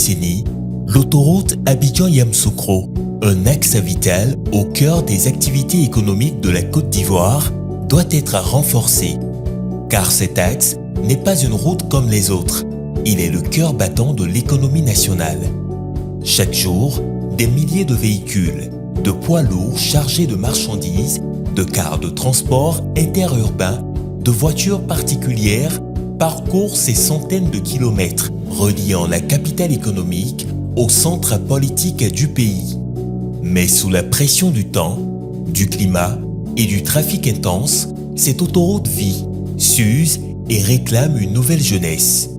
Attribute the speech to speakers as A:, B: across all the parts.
A: décennies, l'autoroute Abidjan-Yamoussoukro, un axe vital au cœur des activités économiques de la Côte d'Ivoire, doit être renforcé. Car cet axe n'est pas une route comme les autres, il est le cœur battant de l'économie nationale. Chaque jour, des milliers de véhicules, de poids lourds chargés de marchandises, de cars de transport interurbains, de voitures particulières parcourent ces centaines de kilomètres reliant la capitale économique au centre politique du pays. Mais sous la pression du temps, du climat et du trafic intense, cette autoroute vit, s'use et réclame une nouvelle jeunesse.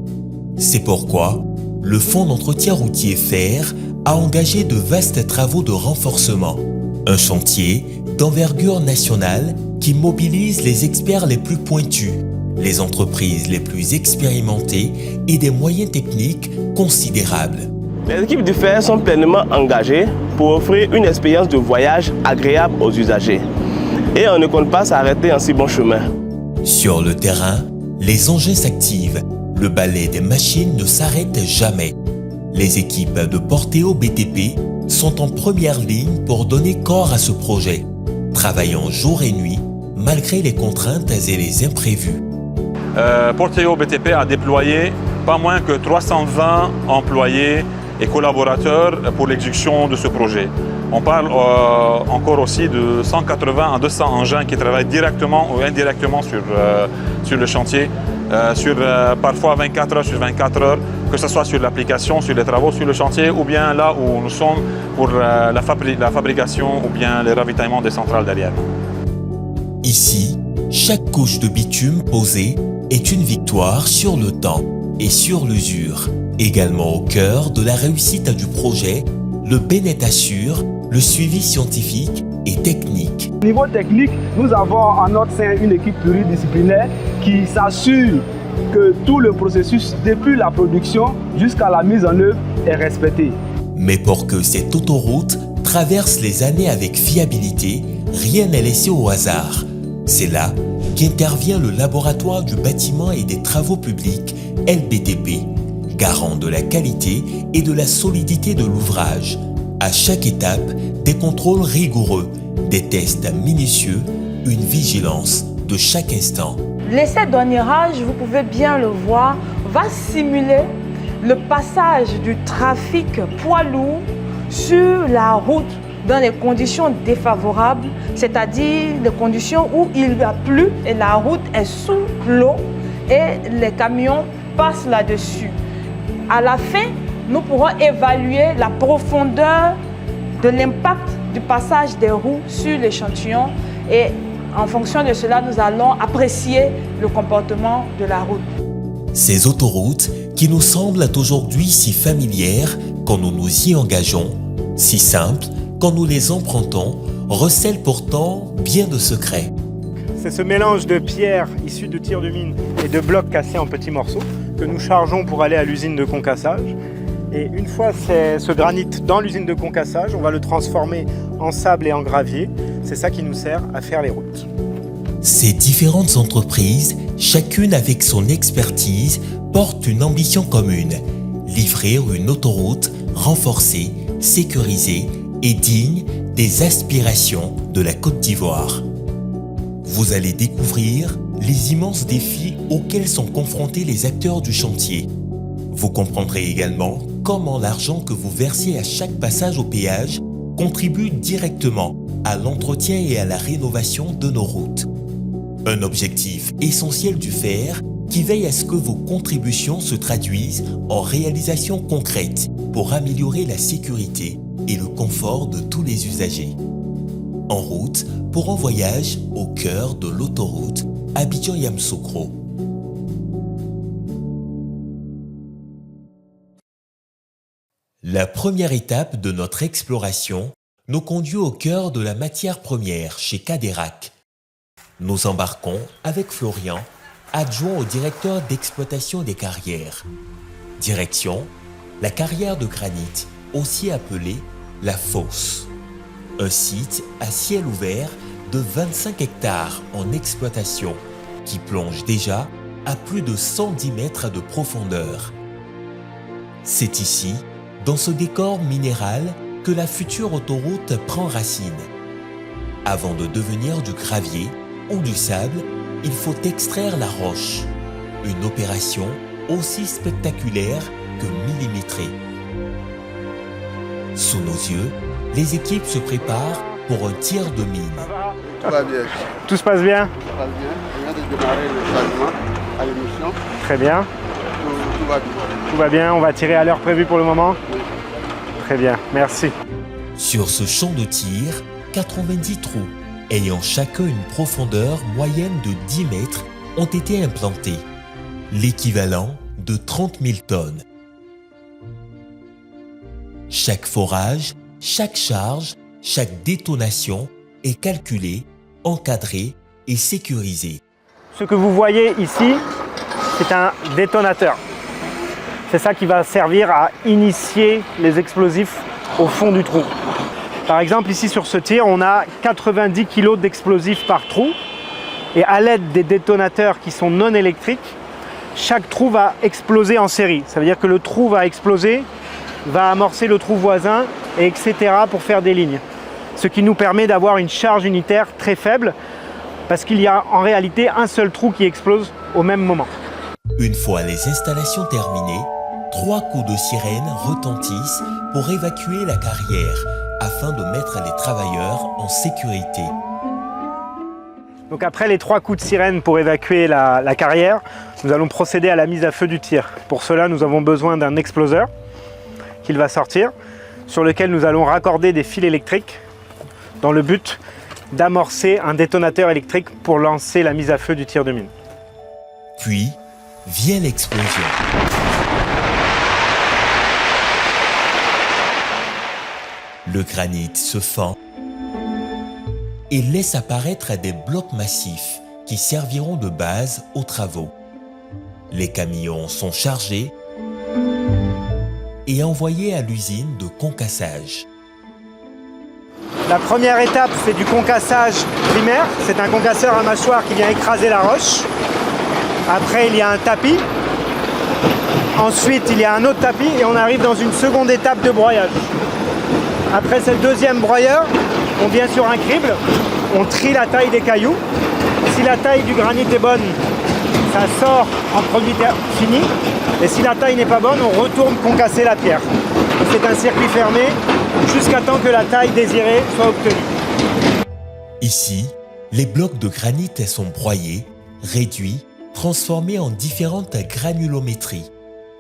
A: C'est pourquoi le Fonds d'entretien routier FER a engagé de vastes travaux de renforcement, un chantier d'envergure nationale qui mobilise les experts les plus pointus, les entreprises les plus expérimentées et des moyens techniques considérables.
B: Les équipes du FER sont pleinement engagées pour offrir une expérience de voyage agréable aux usagers. Et on ne compte pas s'arrêter en si bon chemin.
A: Sur le terrain, les engins s'activent, le balai des machines ne s'arrête jamais. Les équipes de Porteo BTP sont en première ligne pour donner corps à ce projet, travaillant jour et nuit malgré les contraintes et les imprévus.
C: Porteo BTP a déployé pas moins que 320 employés et collaborateurs pour l'exécution de ce projet. On parle encore aussi de 180 à 200 engins qui travaillent directement ou indirectement sur le chantier, parfois 24 heures sur 24 heures, que ce soit sur l'application, sur les travaux sur le chantier ou bien là où nous sommes pour la fabrication ou bien le ravitaillement des centrales derrière.
A: Ici, chaque couche de bitume posée est une victoire sur le temps et sur l'usure. Également au cœur de la réussite du projet, le BNET assure le suivi scientifique et technique.
D: Au niveau technique, nous avons en notre sein une équipe pluridisciplinaire qui s'assure que tout le processus, depuis la production jusqu'à la mise en œuvre, est respecté.
A: Mais pour que cette autoroute traverse les années avec fiabilité, rien n'est laissé au hasard. C'est là qu'intervient le laboratoire du bâtiment et des travaux publics, LBTP, garant de la qualité et de la solidité de l'ouvrage. À chaque étape, des contrôles rigoureux, des tests minutieux, une vigilance de chaque instant.
E: L'essai d'onérage, vous pouvez bien le voir, va simuler le passage du trafic poids lourd sur la route dans des conditions défavorables, c'est-à-dire des conditions où il a plu et la route est sous l'eau et les camions passent là-dessus. À la fin, nous pourrons évaluer la profondeur de l'impact du passage des roues sur l'échantillon et en fonction de cela, nous allons apprécier le comportement de la route.
A: Ces autoroutes qui nous semblent aujourd'hui si familières quand nous nous y engageons, si simples quand nous les empruntons, recèlent pourtant bien de secrets.
F: C'est ce mélange de pierres issues de tirs de mine et de blocs cassés en petits morceaux que nous chargeons pour aller à l'usine de concassage. Et une fois ce granit dans l'usine de concassage, on va le transformer en sable et en gravier. C'est ça qui nous sert à faire les routes.
A: Ces différentes entreprises, chacune avec son expertise, portent une ambition commune, livrer une autoroute renforcée, sécurisée et digne des aspirations de la Côte d'Ivoire. Vous allez découvrir les immenses défis auxquels sont confrontés les acteurs du chantier. Vous comprendrez également comment l'argent que vous versez à chaque passage au péage contribue directement à l'entretien et à la rénovation de nos routes. Un objectif essentiel du FER qui veille à ce que vos contributions se traduisent en réalisations concrètes pour améliorer la sécurité et le confort de tous les usagers. En route pour un voyage au cœur de l'autoroute Abidjan-Yamoussoukro. La première étape de notre exploration nous conduit au cœur de la matière première chez Cadérac. Nous embarquons avec Florian, adjoint au directeur d'exploitation des carrières. Direction, la carrière de granit, aussi appelée la fosse. Un site à ciel ouvert de 25 hectares en exploitation qui plonge déjà à plus de 110 mètres de profondeur. C'est ici dans ce décor minéral que la future autoroute prend racine. Avant de devenir du gravier ou du sable, il faut extraire la roche. Une opération aussi spectaculaire que millimétrée. Sous nos yeux, les équipes se préparent pour un tir de mine.
F: Tout va bien. Tout se passe bien?
G: Ça passe bien. On vient de démarrer le chargement à l'émission.
F: Très bien.
G: Tout va bien.
F: Tout va bien, on va tirer à l'heure prévue pour le moment?
G: Oui.
F: Très bien, merci.
A: Sur ce champ de tir, 90 trous, ayant chacun une profondeur moyenne de 10 mètres, ont été implantés, l'équivalent de 30 000 tonnes. Chaque forage, chaque charge, chaque détonation est calculée, encadrée et sécurisée.
F: Ce que vous voyez ici, c'est un détonateur. C'est ça qui va servir à initier les explosifs au fond du trou. Par exemple, ici sur ce tir, on a 90 kg d'explosifs par trou. Et à l'aide des détonateurs qui sont non électriques, chaque trou va exploser en série. Ça veut dire que le trou va exploser, va amorcer le trou voisin, et etc. pour faire des lignes. Ce qui nous permet d'avoir une charge unitaire très faible, parce qu'il y a en réalité un seul trou qui explose au même moment.
A: Une fois les installations terminées, 3 coups de sirène retentissent pour évacuer la carrière afin de mettre les travailleurs en sécurité.
F: Donc après les 3 coups de sirène pour évacuer la carrière, nous allons procéder à la mise à feu du tir. Pour cela, nous avons besoin d'un exploseur qu'il va sortir, sur lequel nous allons raccorder des fils électriques dans le but d'amorcer un détonateur électrique pour lancer la mise à feu du tir de mine.
A: Puis vient l'explosion. Le granit se fend et laisse apparaître des blocs massifs qui serviront de base aux travaux. Les camions sont chargés et envoyés à l'usine de concassage.
F: La première étape, c'est du concassage primaire. C'est un concasseur à mâchoire qui vient écraser la roche. Après, il y a un tapis. Ensuite, il y a un autre tapis et on arrive dans une seconde étape de broyage. Après ce deuxième broyeur, on vient sur un crible, on trie la taille des cailloux. Si la taille du granit est bonne, ça sort en produit fini. Et si la taille n'est pas bonne, on retourne concasser la pierre. C'est un circuit fermé jusqu'à temps que la taille désirée soit obtenue.
A: Ici, les blocs de granit sont broyés, réduits, transformés en différentes granulométries,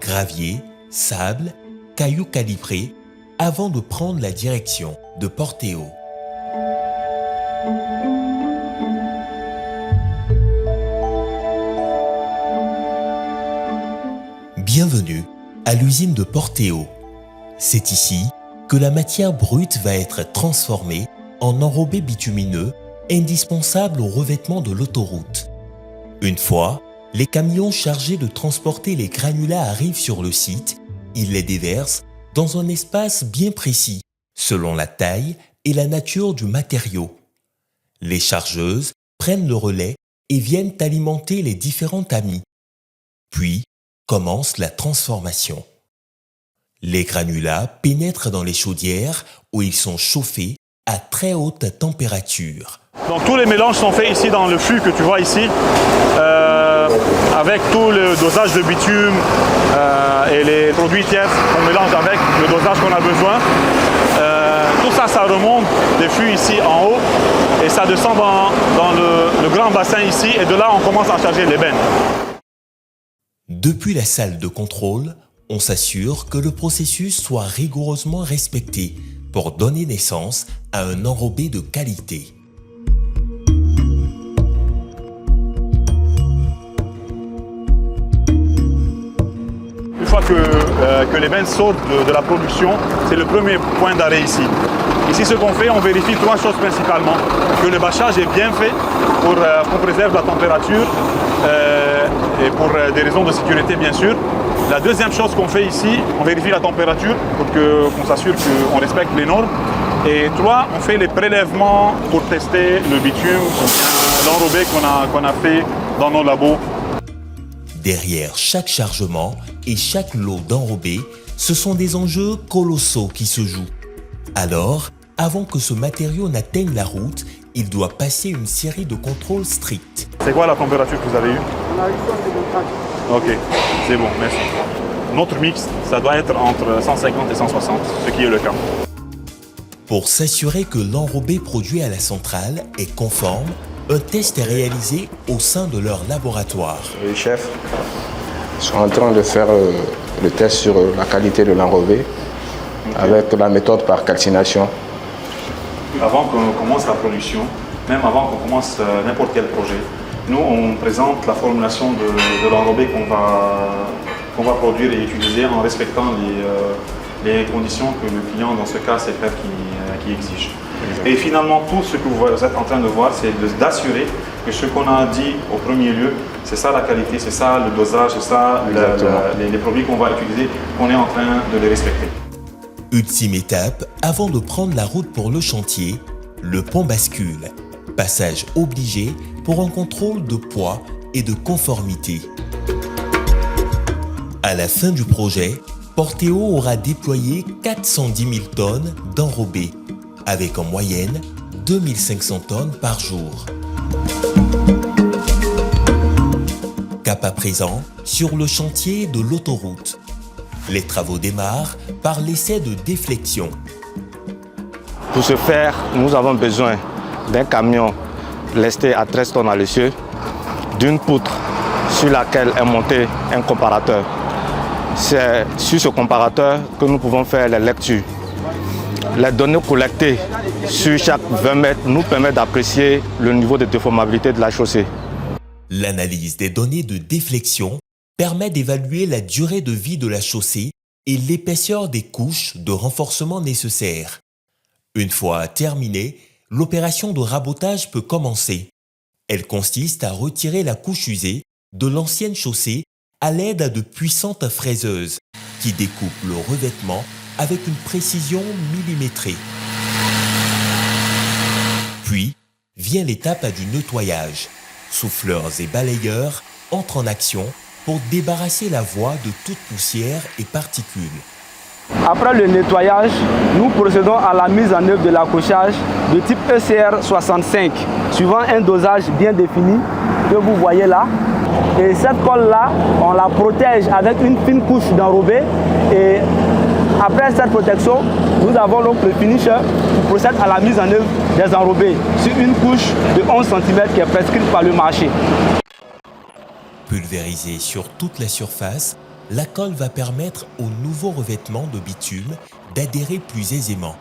A: gravier, sable, cailloux calibrés, avant de prendre la direction de Porteo. Bienvenue à l'usine de Porteo. C'est ici que la matière brute va être transformée en enrobé bitumineux indispensable au revêtement de l'autoroute. Une fois, les camions chargés de transporter les granulats arrivent sur le site, ils les déversent dans un espace bien précis, selon la taille et la nature du matériau. Les chargeuses prennent le relais et viennent alimenter les différents tamis. Puis commence la transformation. Les granulats pénètrent dans les chaudières où ils sont chauffés à très haute température.
C: Donc tous les mélanges sont faits ici dans le fût que tu vois ici, avec tout le dosage de bitume et les produits tiers qu'on mélange avec le dosage qu'on a besoin. Tout ça, ça remonte des fûts ici en haut et ça descend dans le grand bassin ici et de là on commence à charger les bennes.
A: Depuis la salle de contrôle, on s'assure que le processus soit rigoureusement respecté pour donner naissance à un enrobé de qualité.
C: Une fois que les bennes sortent de la production, c'est le premier point d'arrêt ici. Ici, ce qu'on fait, on vérifie 3 choses principalement. Que le bâchage est bien fait pour qu'on préserve la température et pour des raisons de sécurité, bien sûr. La deuxième chose qu'on fait ici, on vérifie la température pour qu'on s'assure qu'on respecte les normes. Et 3, on fait les prélèvements pour tester le bitume, l'enrobé qu'on a fait dans nos labos.
A: Derrière chaque chargement et chaque lot d'enrobé Ce sont des enjeux colossaux qui se jouent. Alors, avant que ce matériau n'atteigne la route, il doit passer une série de contrôles stricts.
C: C'est quoi la température que vous avez eue?
G: On a eu 150.
C: Ok, c'est bon, merci. Notre mix, ça doit être entre 150 et 160, ce qui est le cas.
A: Pour s'assurer que l'enrobé produit à la centrale est conforme, un test est réalisé au sein de leur laboratoire.
H: Les chefs sont en train de faire le test sur la qualité de l'enrobé avec la méthode par calcination.
C: Avant qu'on commence la production, même avant qu'on commence n'importe quel projet, nous on présente la formulation de l'enrobé qu'on va produire et utiliser en respectant les conditions que le client, dans ce cas, c'est faire qui exige. Exactement. Et finalement, tout ce que vous êtes en train de voir, c'est d'assurer que ce qu'on a dit au premier lieu, c'est ça la qualité, c'est ça le dosage, c'est ça les produits qu'on va utiliser, qu'on est en train de les respecter.
A: Ultime étape, avant de prendre la route pour le chantier, le pont bascule. Passage obligé pour un contrôle de poids et de conformité. À la fin du projet, Porteo aura déployé 410 000 tonnes d'enrobés, avec en moyenne 2500 tonnes par jour. Cap à présent sur le chantier de l'autoroute. Les travaux démarrent par l'essai de déflexion.
B: Pour ce faire, nous avons besoin d'un camion lesté à 13 tonnes à l'essieu, d'une poutre sur laquelle est monté un comparateur. C'est sur ce comparateur que nous pouvons faire les lectures. Les données collectées sur chaque 20 mètres nous permettent d'apprécier le niveau de déformabilité de la chaussée.
A: L'analyse des données de déflexion permet d'évaluer la durée de vie de la chaussée et l'épaisseur des couches de renforcement nécessaires. Une fois terminée, l'opération de rabotage peut commencer. Elle consiste à retirer la couche usée de l'ancienne chaussée à l'aide de puissantes fraiseuses qui découpent le revêtement avec une précision millimétrée. Puis vient l'étape du nettoyage. Souffleurs et balayeurs entrent en action pour débarrasser la voie de toute poussière et particules.
D: Après le nettoyage, nous procédons à la mise en œuvre de l'accrochage de type ECR 65, suivant un dosage bien défini que vous voyez là. Et cette colle-là, on la protège avec une fine couche d'enrobé. Et après cette protection, nous avons donc le finisher qui procède à la mise en œuvre des enrobés sur une couche de 11 cm qui est prescrite par le marché.
A: Pulvérisée sur toute la surface, la colle va permettre au nouveau revêtement de bitume d'adhérer plus aisément.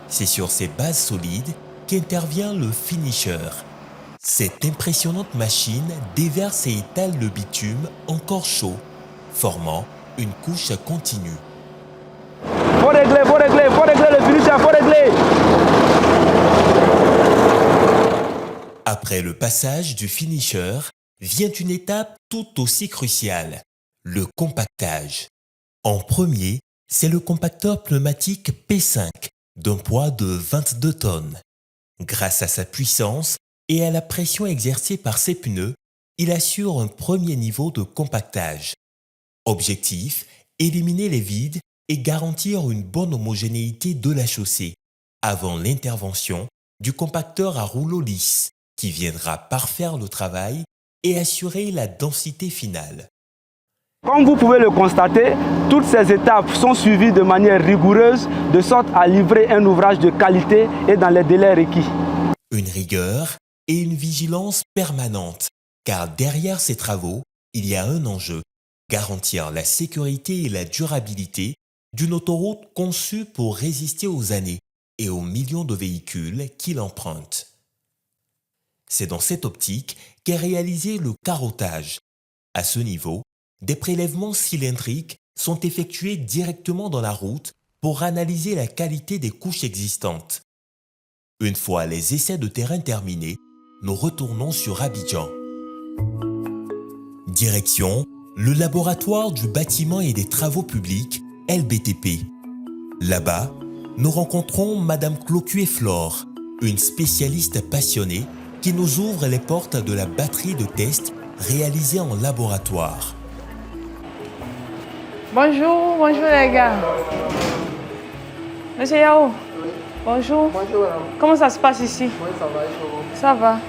A: C'est sur ces bases solides qu'intervient le finisher. Cette impressionnante machine déverse et étale le bitume encore chaud, formant une couche continue.
D: Faut régler le finisher, faut régler.
A: Après le passage du finisher, vient une étape tout aussi cruciale, le compactage. En premier, c'est le compacteur pneumatique P5 d'un poids de 22 tonnes. Grâce à sa puissance et à la pression exercée par ses pneus, il assure un premier niveau de compactage. Objectif, éliminer les vides et garantir une bonne homogénéité de la chaussée avant l'intervention du compacteur à rouleau lisse qui viendra parfaire le travail et assurer la densité finale.
D: Comme vous pouvez le constater, toutes ces étapes sont suivies de manière rigoureuse de sorte à livrer un ouvrage de qualité et dans les délais requis.
A: Une rigueur et une vigilance permanente, car derrière ces travaux, il y a un enjeu, garantir la sécurité et la durabilité d'une autoroute conçue pour résister aux années et aux millions de véhicules qui l'empruntent. C'est dans cette optique qu'est réalisé le carottage. À ce niveau, des prélèvements cylindriques sont effectués directement dans la route pour analyser la qualité des couches existantes. Une fois les essais de terrain terminés, nous retournons sur Abidjan. Direction, le laboratoire du bâtiment et des travaux publics, LBTP. Là-bas, nous rencontrons Madame Clocuet-Flore, une spécialiste passionnée qui nous ouvre les portes de la batterie de tests réalisés en laboratoire.
E: Bonjour, bonjour les gars. Monsieur Yao, bonjour.
G: Bonjour, madame.
E: Comment ça se passe ici?
G: Oui, ça va, et vous?
E: Ça va.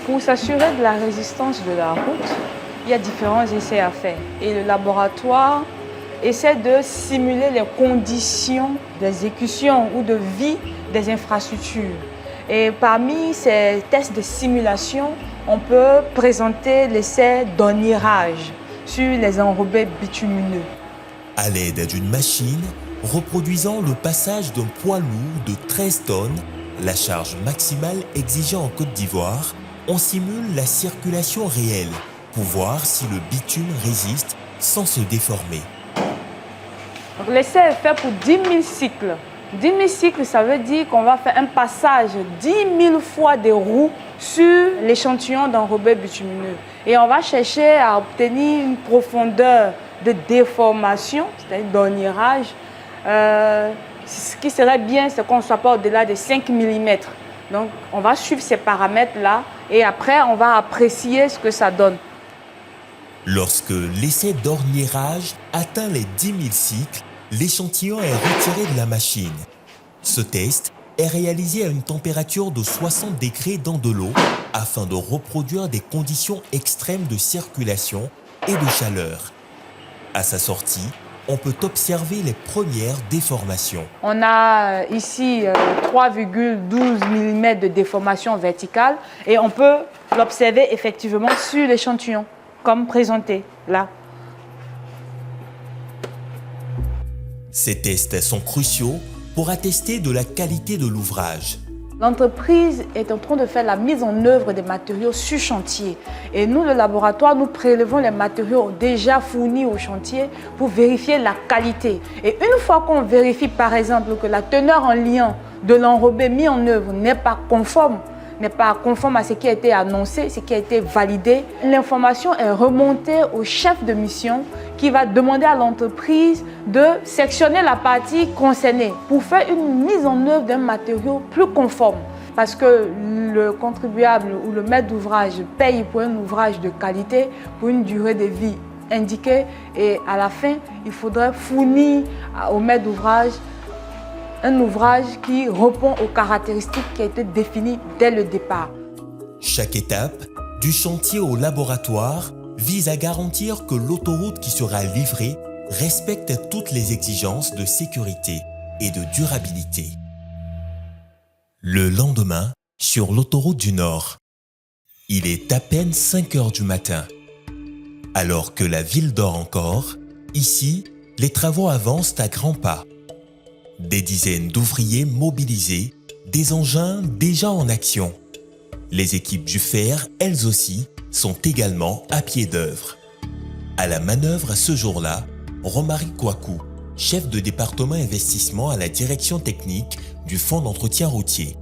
E: Pour s'assurer de la résistance de la route, il y a différents essais à faire. Et le laboratoire essaie de simuler les conditions d'exécution ou de vie des infrastructures. Et parmi ces tests de simulation, on peut présenter l'essai d'ornirage sur les enrobés bitumineux.
A: À l'aide d'une machine reproduisant le passage d'un poids lourd de 13 tonnes, la charge maximale exigée en Côte d'Ivoire, on simule la circulation réelle pour voir si le bitume résiste sans se déformer.
E: L'essai est fait pour 10 000 cycles. 10 000 cycles, ça veut dire qu'on va faire un passage 10 000 fois des roues sur l'échantillon d'enrobé bitumineux. Et on va chercher à obtenir une profondeur de déformation, c'est-à-dire d'ornirage. Ce qui serait bien, c'est qu'on ne soit pas au-delà de 5 mm. Donc, on va suivre ces paramètres-là et après, on va apprécier ce que ça donne.
A: Lorsque l'essai d'ornirage atteint les 10 000 cycles, l'échantillon est retiré de la machine. Ce test est réalisé à une température de 60 degrés dans de l'eau afin de reproduire des conditions extrêmes de circulation et de chaleur. À sa sortie, on peut observer les premières déformations.
E: On a ici 3,12 mm de déformation verticale et on peut l'observer effectivement sur l'échantillon, comme présenté là.
A: Ces tests sont cruciaux pour attester de la qualité de l'ouvrage.
E: L'entreprise est en train de faire la mise en œuvre des matériaux sur chantier. Et nous, le laboratoire, nous prélevons les matériaux déjà fournis au chantier pour vérifier la qualité. Et une fois qu'on vérifie, par exemple, que la teneur en liant de l'enrobé mis en œuvre n'est pas conforme à ce qui a été annoncé, ce qui a été validé, l'information est remontée au chef de mission qui va demander à l'entreprise de sectionner la partie concernée pour faire une mise en œuvre d'un matériau plus conforme. Parce que le contribuable ou le maître d'ouvrage paye pour un ouvrage de qualité, pour une durée de vie indiquée, et à la fin, il faudrait fournir au maître d'ouvrage un ouvrage qui répond aux caractéristiques qui ont été définies dès le départ.
A: Chaque étape, du chantier au laboratoire, vise à garantir que l'autoroute qui sera livrée respecte toutes les exigences de sécurité et de durabilité. Le lendemain, sur l'autoroute du Nord, il est à peine 5 heures du matin. Alors que la ville dort encore, ici, les travaux avancent à grands pas. Des dizaines d'ouvriers mobilisés, des engins déjà en action. Les équipes du fer, elles aussi, sont également à pied d'œuvre. À la manœuvre ce jour-là, Romary Kouakou, chef de département investissement à la direction technique du Fonds d'entretien routier.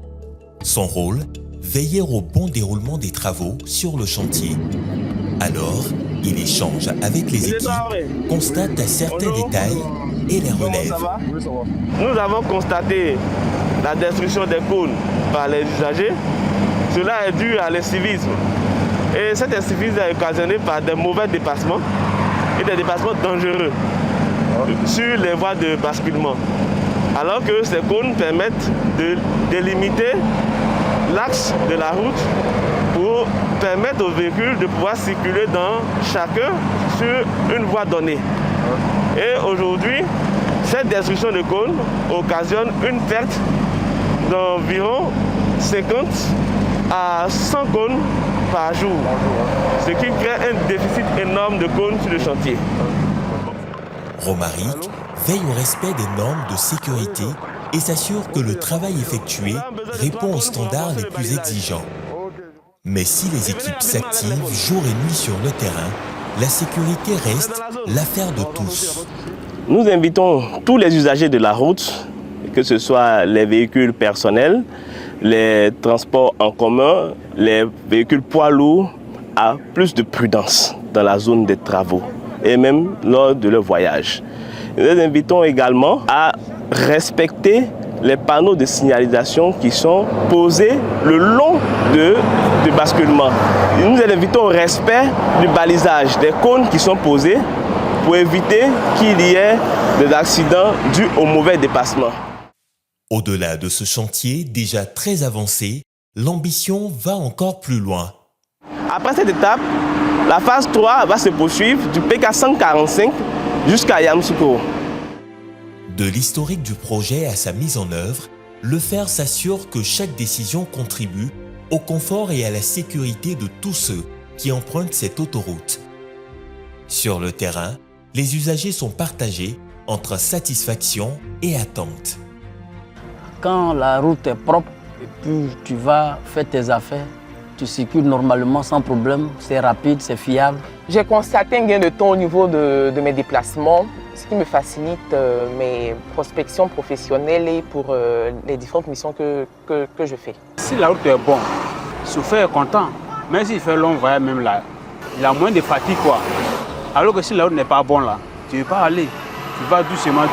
A: Son rôle, veiller au bon déroulement des travaux sur le chantier. Alors, il échange avec les équipes, constate certains détails et les relève.
B: Nous avons constaté la destruction des cônes par les usagers. Cela est dû à l'incivisme. Et cet incivisme est occasionné par des mauvais dépassements et des dépassements dangereux sur les voies de basculement. Alors que ces cônes permettent de délimiter l'axe de la route pour permettre aux véhicules de pouvoir circuler dans chacun sur une voie donnée. Et aujourd'hui, cette destruction de cônes occasionne une perte d'environ 50 à 100 cônes par jour, ce qui crée un déficit énorme de cônes sur le chantier.
A: Romaric veille au respect des normes de sécurité et s'assure que le travail effectué répond aux standards les plus exigeants. Mais si les équipes s'activent jour et nuit sur le terrain, la sécurité reste l'affaire de tous.
B: Nous invitons tous les usagers de la route, que ce soit les véhicules personnels, les transports en commun, les véhicules poids lourds, à plus de prudence dans la zone des travaux et même lors de leur voyage. Nous les invitons également à respecter les panneaux de signalisation qui sont posés le long du basculement. Nous les invitons au respect du balisage des cônes qui sont posés
I: pour éviter qu'il y ait des accidents dus au mauvais dépassement.
A: Au-delà de ce chantier déjà très avancé, l'ambition va encore plus loin.
I: Après cette étape, la phase 3 va se poursuivre du PK 145 jusqu'à Yamoussoukro.
A: De l'historique du projet à sa mise en œuvre, le FER s'assure que chaque décision contribue au confort et à la sécurité de tous ceux qui empruntent cette autoroute. Sur le terrain, les usagers sont partagés entre satisfaction et attente.
J: Quand la route est propre et puis tu vas faire tes affaires, tu circules normalement sans problème, c'est rapide, c'est fiable.
K: J'ai constaté un gain de temps au niveau de mes déplacements, ce qui me facilite mes prospections professionnelles et pour les différentes missions que je fais.
L: Si la route est bonne, le chauffeur est content. Même s'il fait long voyage, même là, il a moins de fatigue, quoi. Alors que si la route n'est pas bonne, là, tu ne veux pas aller. Tu vas doucement,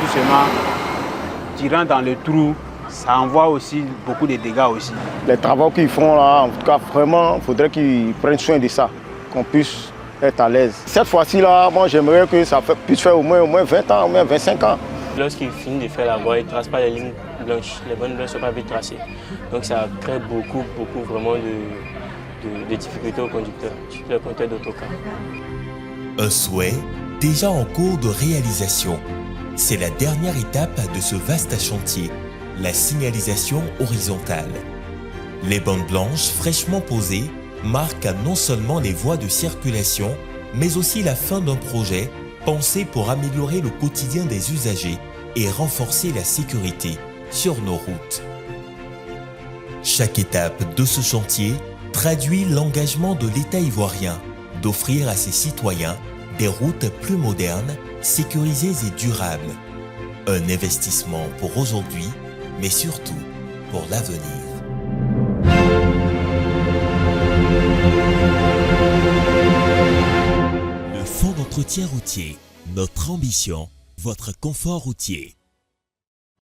L: tu rentres dans le trou. Ça envoie aussi beaucoup de dégâts aussi.
M: Les travaux qu'ils font là, en tout cas, vraiment, il faudrait qu'ils prennent soin de ça, qu'on puisse être à l'aise. Cette fois-ci là, moi j'aimerais que ça puisse faire au moins 20 ans, au moins 25 ans.
N: Lorsqu'ils finissent de faire la voie, ils ne tracent pas les lignes blanches. Les bonnes blanches ne sont pas vite tracées. Donc ça crée beaucoup vraiment de difficultés aux conducteurs, surtout les conducteurs d'autocar.
A: Un souhait déjà en cours de réalisation. C'est la dernière étape de ce vaste chantier, la signalisation horizontale. Les bandes blanches fraîchement posées marquent non seulement les voies de circulation, mais aussi la fin d'un projet pensé pour améliorer le quotidien des usagers et renforcer la sécurité sur nos routes. Chaque étape de ce chantier traduit l'engagement de l'État ivoirien d'offrir à ses citoyens des routes plus modernes, sécurisées et durables. Un investissement pour aujourd'hui, mais surtout pour l'avenir. Le Fonds d'entretien routier, notre ambition, votre confort routier.